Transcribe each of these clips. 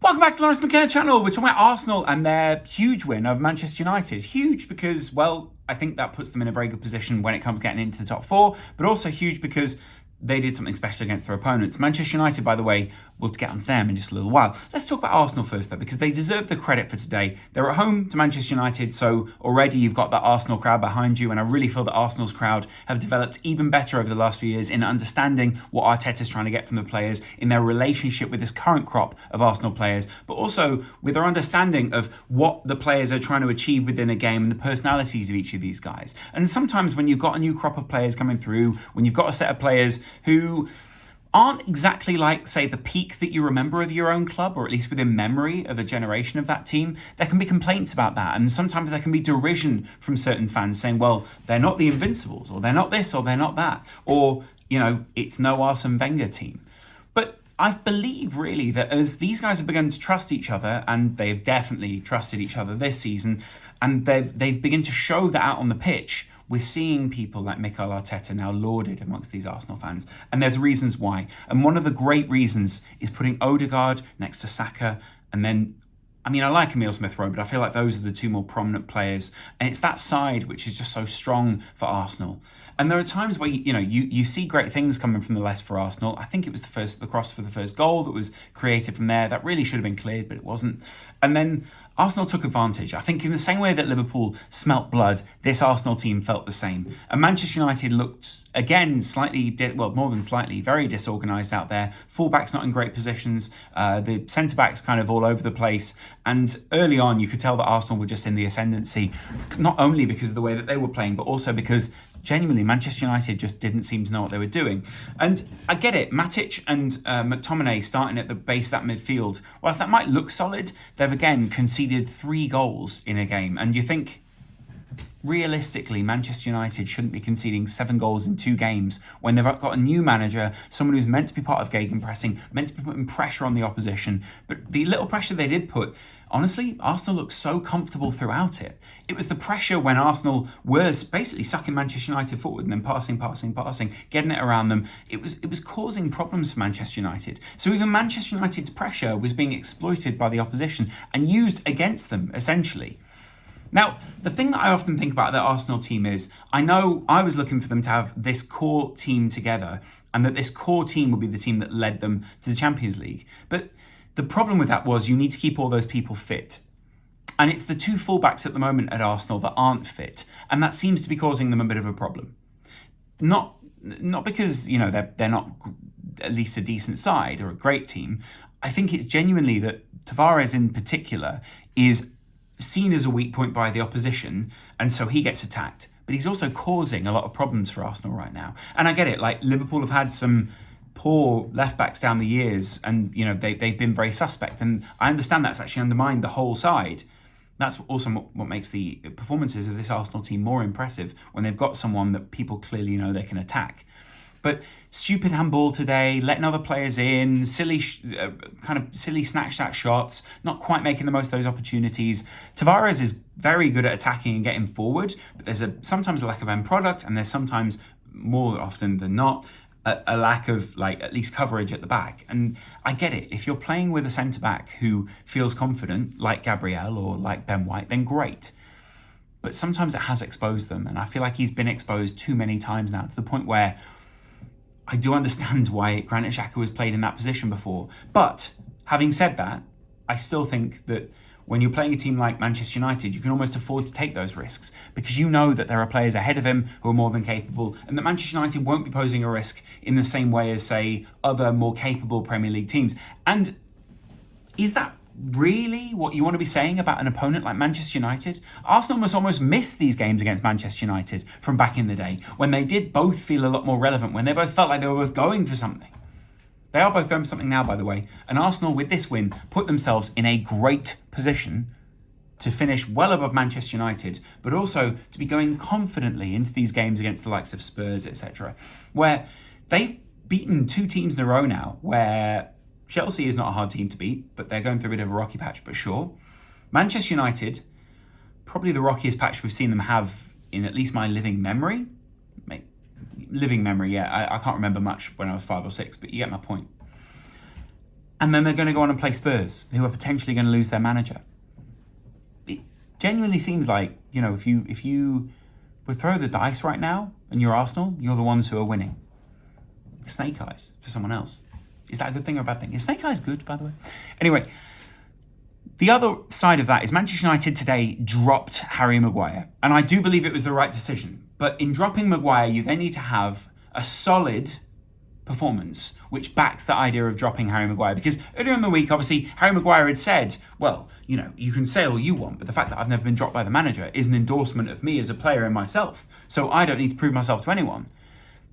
Welcome back to the Laurence McKenna channel. We're talking about Arsenal and their huge win over Manchester United. Huge because, well, I think that puts them in a very good position when it comes to getting into the top four, but also huge because they did something special against their opponents. Manchester United, by the way, we'll get on to them in just a little while. Let's talk about Arsenal first, though, because they deserve the credit for today. They're at home to Manchester United, so already you've got that Arsenal crowd behind you, and I really feel that Arsenal's crowd have developed even better over the last few years in understanding what Arteta's trying to get from the players, in their relationship with this current crop of Arsenal players, but also with their understanding of what the players are trying to achieve within a game and the personalities of each of these guys. And sometimes when you've got a new crop of players coming through, when you've got a set of players who aren't exactly like, say, the peak that you remember of your own club, or at least within memory of a generation of that team, there can be complaints about that. And sometimes there can be derision from certain fans saying, well, they're not the Invincibles, or they're not this, or they're not that, or, you know, it's no Arsene Wenger team. But I believe really that as these guys have begun to trust each other, and they've definitely trusted each other this season, and they've begun to show that out on the pitch, we're seeing people like Mikel Arteta now lauded amongst these Arsenal fans. And there's reasons why. And one of the great reasons is putting Odegaard next to Saka. And then, I mean, I like Emile Smith-Rowe, but I feel like those are the two more prominent players. And it's that side which is just so strong for Arsenal. And there are times where, you see great things coming from the left for Arsenal. I think it was the cross for the first goal that was created from there. That really should have been cleared, but it wasn't. And then Arsenal took advantage. I think in the same way that Liverpool smelt blood, this Arsenal team felt the same. And Manchester United looked, again, more than slightly, very disorganised out there. Fullbacks not in great positions. The centre-backs kind of all over the place. And early on, you could tell that Arsenal were just in the ascendancy, not only because of the way that they were playing, but also because genuinely, Manchester United just didn't seem to know what they were doing. And I get it, Matic and McTominay starting at the base of that midfield. Whilst that might look solid, they've again conceded 3 goals in a game. And you think, realistically, Manchester United shouldn't be conceding 7 goals in 2 games when they've got a new manager, someone who's meant to be part of gegenpressing, meant to be putting pressure on the opposition. But the little pressure they did put, honestly, Arsenal looked so comfortable throughout it. It was the pressure when Arsenal was basically sucking Manchester United forward and then passing, getting it around them. It was causing problems for Manchester United. So even Manchester United's pressure was being exploited by the opposition and used against them, essentially. Now, the thing that I often think about the Arsenal team is, I know I was looking for them to have this core team together, and that this core team would be the team that led them to the Champions League. But the problem with that was you need to keep all those people fit. And it's the 2 fullbacks at the moment at Arsenal that aren't fit. And that seems to be causing them a bit of a problem. Not because, they're not at least a decent side or a great team. I think it's genuinely that Tavares in particular is seen as a weak point by the opposition, and so he gets attacked. But he's also causing a lot of problems for Arsenal right now. And I get it, like Liverpool have had some poor left backs down the years, and they've been very suspect, and I understand that's actually undermined the whole side. That's also what makes the performances of this Arsenal team more impressive, when they've got someone that people clearly know they can attack. But stupid handball today, letting other players in, silly snatch shots, not quite making the most of those opportunities. Tavares is very good at attacking and getting forward, but there's sometimes a lack of end product, and there's sometimes, more often than not, a lack of at least coverage at the back. And I get it. If you're playing with a centre-back who feels confident, like Gabriel or like Ben White, then great. But sometimes it has exposed them, and I feel like he's been exposed too many times now, to the point where I do understand why Granit Xhaka was played in that position before. But having said that, I still think that when you're playing a team like Manchester United, you can almost afford to take those risks, because you know that there are players ahead of him who are more than capable, and that Manchester United won't be posing a risk in the same way as, say, other more capable Premier League teams. And is that really what you want to be saying about an opponent like Manchester United? Arsenal must almost miss these games against Manchester United from back in the day, when they did both feel a lot more relevant, when they both felt like they were both going for something. They are both going for something now, by the way. And Arsenal, with this win, put themselves in a great position to finish well above Manchester United, but also to be going confidently into these games against the likes of Spurs, etc., where they've beaten 2 teams in a row now, where Chelsea is not a hard team to beat, but they're going through a bit of a rocky patch, but sure. Manchester United, probably the rockiest patch we've seen them have in at least my living memory. I can't remember much when I was 5 or 6, but you get my point. And then they're going to go on and play Spurs, who are potentially going to lose their manager. It genuinely seems like, if you would throw the dice right now and you're Arsenal, you're the ones who are winning. Snake eyes for someone else. Is that a good thing or a bad thing? Is snake eyes good, by the way? Anyway, the other side of that is Manchester United today dropped Harry Maguire. And I do believe it was the right decision. But in dropping Maguire, you then need to have a solid performance which backs the idea of dropping Harry Maguire. Because earlier in the week, obviously, Harry Maguire had said, well, you can say all you want, but the fact that I've never been dropped by the manager is an endorsement of me as a player and myself. So I don't need to prove myself to anyone.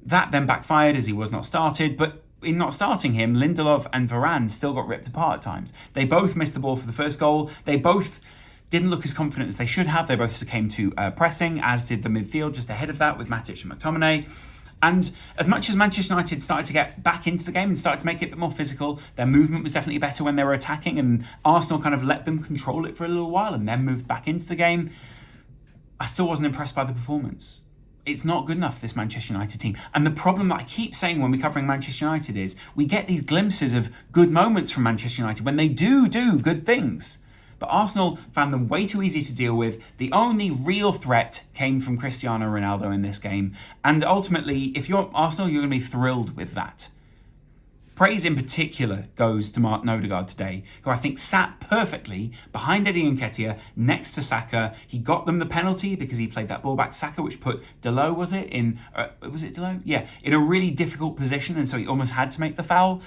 That then backfired as he was not started, but in not starting him, Lindelof and Varane still got ripped apart at times. They both missed the ball for the first goal. They both didn't look as confident as they should have. They both succumbed to pressing, as did the midfield just ahead of that with Matic and McTominay. And as much as Manchester United started to get back into the game and started to make it a bit more physical, their movement was definitely better when they were attacking, and Arsenal kind of let them control it for a little while and then moved back into the game. I still wasn't impressed by the performance. It's not good enough, this Manchester United team. And the problem that I keep saying when we're covering Manchester United is we get these glimpses of good moments from Manchester United when they do good things. But Arsenal found them way too easy to deal with. The only real threat came from Cristiano Ronaldo in this game. And ultimately, if you're Arsenal, you're going to be thrilled with that. Praise in particular goes to Martin Odegaard today, who I think sat perfectly behind Eddie Nketiah next to Saka. He got them the penalty because he played that ball back to Saka, which put Dalot, was it Dalot? Yeah, in a really difficult position, and so he almost had to make the foul.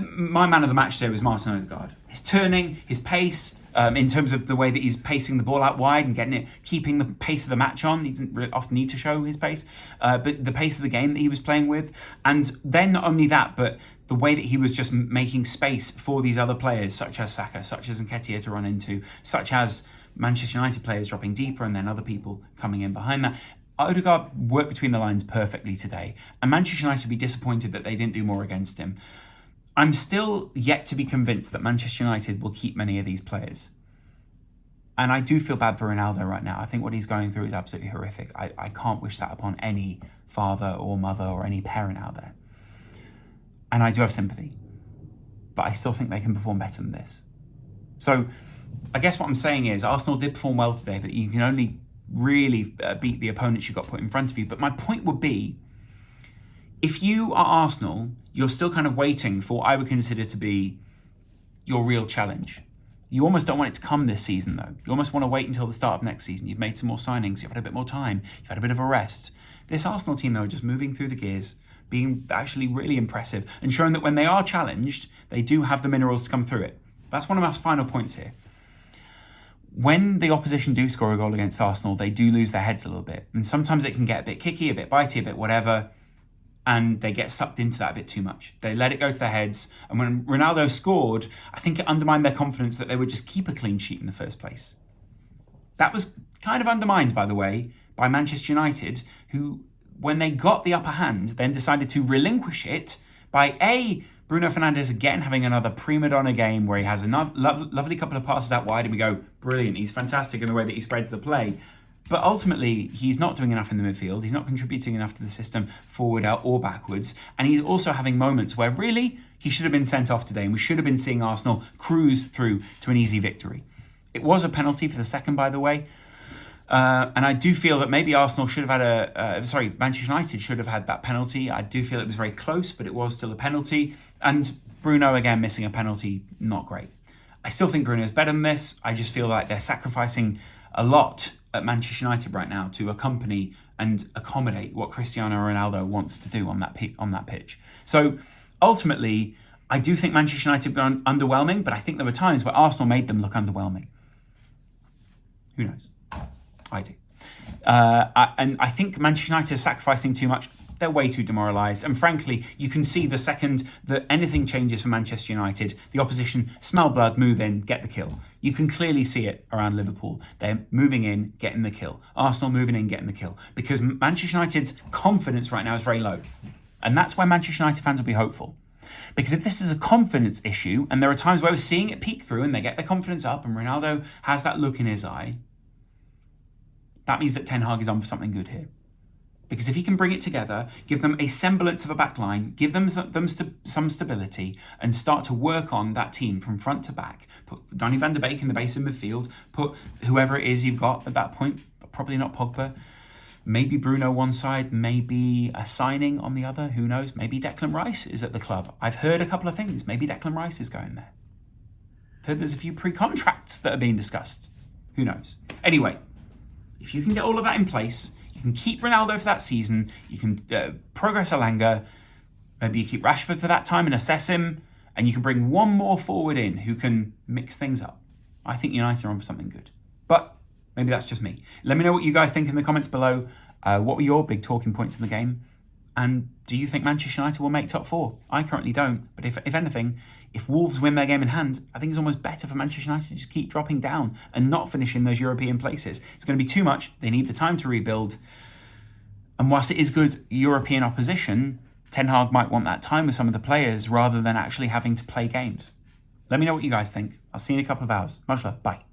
My man of the match today was Martin Odegaard. His turning, his pace, in terms of the way that he's pacing the ball out wide and getting it, keeping the pace of the match on. He doesn't really often need to show his pace, but the pace of the game that he was playing with. And then not only that, but the way that he was just making space for these other players, such as Saka, such as Nketiah to run into, such as Manchester United players dropping deeper and then other people coming in behind that. Odegaard worked between the lines perfectly today, and Manchester United would be disappointed that they didn't do more against him. I'm still yet to be convinced that Manchester United will keep many of these players. And I do feel bad for Ronaldo right now. I think what he's going through is absolutely horrific. I can't wish that upon any father or mother or any parent out there. And I do have sympathy. But I still think they can perform better than this. So I guess what I'm saying is Arsenal did perform well today, but you can only really beat the opponents you got put in front of you. But my point would be, if you are Arsenal, you're still kind of waiting for what I would consider to be your real challenge. You almost don't want it to come this season, though. You almost want to wait until the start of next season. You've made some more signings. You've had a bit more time. You've had a bit of a rest. This Arsenal team, though, are just moving through the gears, being actually really impressive and showing that when they are challenged, they do have the minerals to come through it. That's one of my final points here. When the opposition do score a goal against Arsenal, they do lose their heads a little bit. And sometimes it can get a bit kicky, a bit bitey, a bit whatever. And they get sucked into that a bit too much. They let it go to their heads. And when Ronaldo scored, I think it undermined their confidence that they would just keep a clean sheet in the first place. That was kind of undermined, by the way, by Manchester United, who, when they got the upper hand, then decided to relinquish it by Bruno Fernandes again having another prima donna game where he has a lovely couple of passes out wide and we go, brilliant, he's fantastic in the way that he spreads the play. But ultimately, he's not doing enough in the midfield. He's not contributing enough to the system forward or backwards. And he's also having moments where really he should have been sent off today and we should have been seeing Arsenal cruise through to an easy victory. It was a penalty for the second, by the way. And I do feel that maybe Arsenal should have had Manchester United should have had that penalty. I do feel it was very close, but it was still a penalty. And Bruno, again, missing a penalty, not great. I still think Bruno is better than this. I just feel like they're sacrificing a lot at Manchester United right now to accompany and accommodate what Cristiano Ronaldo wants to do on that pitch. So ultimately, I do think Manchester United were underwhelming, but I think there were times where Arsenal made them look underwhelming. Who knows? I do. And I think Manchester United are sacrificing too much. They're way too demoralised. And frankly, you can see the second that anything changes for Manchester United, the opposition smell blood, move in, get the kill. You can clearly see it around Liverpool. They're moving in, getting the kill. Arsenal moving in, getting the kill. Because Manchester United's confidence right now is very low. And that's why Manchester United fans will be hopeful. Because if this is a confidence issue, and there are times where we're seeing it peak through and they get their confidence up and Ronaldo has that look in his eye, that means that Ten Hag is on for something good here. Because if he can bring it together, give them a semblance of a back line, give them some stability, and start to work on that team from front to back, put Donny van de Beek in the base of midfield, put whoever it is you've got at that point, probably not Pogba, maybe Bruno one side, maybe a signing on the other, who knows? Maybe Declan Rice is at the club. I've heard a couple of things. Maybe Declan Rice is going there. I've heard there's a few pre-contracts that are being discussed. Who knows? Anyway, if you can get all of that in place, you can keep Ronaldo for that season, you can progress Alanga, maybe you keep Rashford for that time and assess him, and you can bring one more forward in who can mix things up. I think United are on for something good. But maybe that's just me. Let me know what you guys think in the comments below. What were your big talking points in the game? And do you think Manchester United will make top 4? I currently don't. But if anything, if Wolves win their game in hand, I think it's almost better for Manchester United to just keep dropping down and not finish in those European places. It's going to be too much. They need the time to rebuild. And whilst it is good European opposition, Ten Hag might want that time with some of the players rather than actually having to play games. Let me know what you guys think. I'll see you in a couple of hours. Much love. Bye.